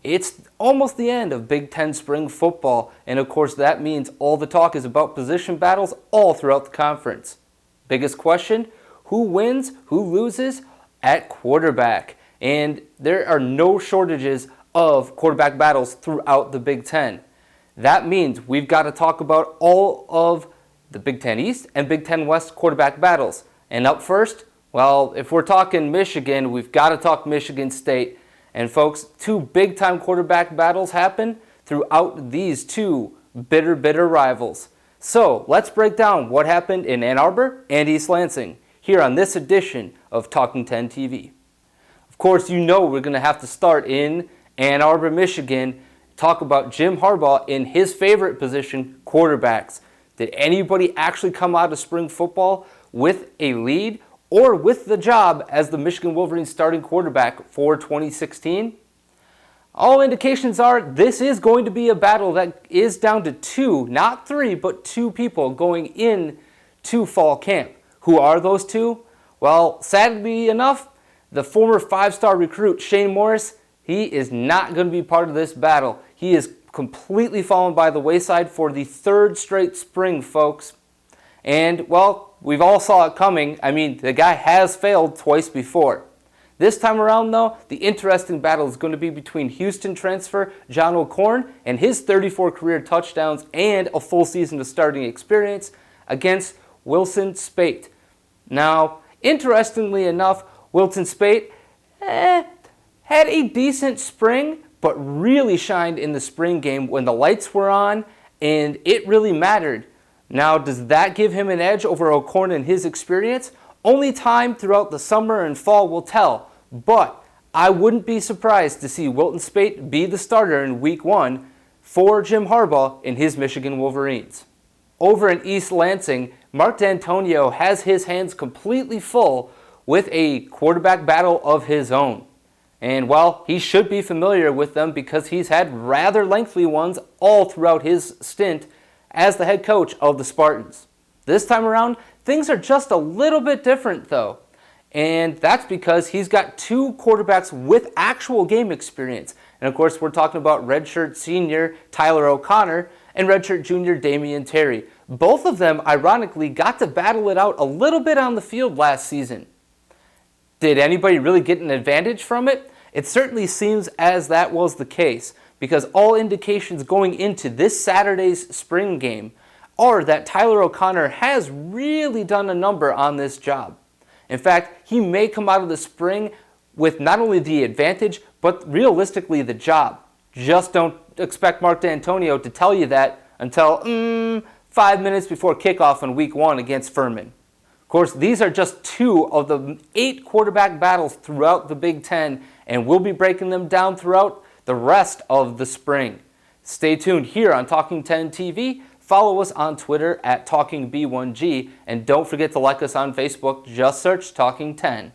It's almost the end of Big Ten spring football, and of course that means all the talk is about position battles all throughout the conference. Biggest question, who wins, who loses at quarterback? And there are no shortages of quarterback battles throughout the Big Ten. That means we've got to talk about all of the Big Ten East and Big Ten West quarterback battles. And up first, well, if we're talking Michigan, we've got to talk Michigan State. And folks, two big-time quarterback battles happen throughout these two bitter rivals. So let's break down what happened in Ann Arbor and East Lansing here on this edition of Talking 10 TV. Of course, you know we're going to have to start in Ann Arbor, Michigan, talk about Jim Harbaugh in his favorite position, quarterbacks. Did anybody actually come out of spring football with a lead or with the job as the Michigan Wolverines starting quarterback for 2016? All indications are this is going to be a battle that is down to two, not three, but two people going in to fall camp. Who are those two? Well, sadly enough, the former five-star recruit Shane Morris, he is not going to be part of this battle. He is completely fallen by the wayside for the third straight spring, folks. And, well, we've all saw it coming. I mean, the guy has failed twice before. This time around, though, the interesting battle is going to be between Houston transfer John O'Korn and his 34 career touchdowns and a full season of starting experience against Wilson Speight. Now, interestingly enough, Wilson Speight had a decent spring, but really shined in the spring game when the lights were on and it really mattered. Now, does that give him an edge over O'Korn and his experience? Only time throughout the summer and fall will tell, but I wouldn't be surprised to see Wilton Speight be the starter in Week 1 for Jim Harbaugh in his Michigan Wolverines. Over in East Lansing, Mark D'Antonio has his hands completely full with a quarterback battle of his own. And, well, he should be familiar with them because he's had rather lengthy ones all throughout his stint as the head coach of the Spartans. This time around, things are just a little bit different though. And that's because he's got two quarterbacks with actual game experience. And of course, we're talking about redshirt senior Tyler O'Connor and redshirt junior Damian Terry. Both of them, ironically, got to battle it out a little bit on the field last season. Did anybody really get an advantage from it? It certainly seems as that was the case, because all indications going into this Saturday's spring game are that Tyler O'Connor has really done a number on this job. In fact, he may come out of the spring with not only the advantage, but realistically the job. Just don't expect Mark D'Antonio to tell you that until 5 minutes before kickoff in Week 1 against Furman. Of course, these are just two of the 8 quarterback battles throughout the Big Ten, and we'll be breaking them down throughout the rest of the spring. Stay tuned here on Talking 10 TV. Follow us on Twitter at TalkingB1G, and don't forget to like us on Facebook. Just search Talking 10.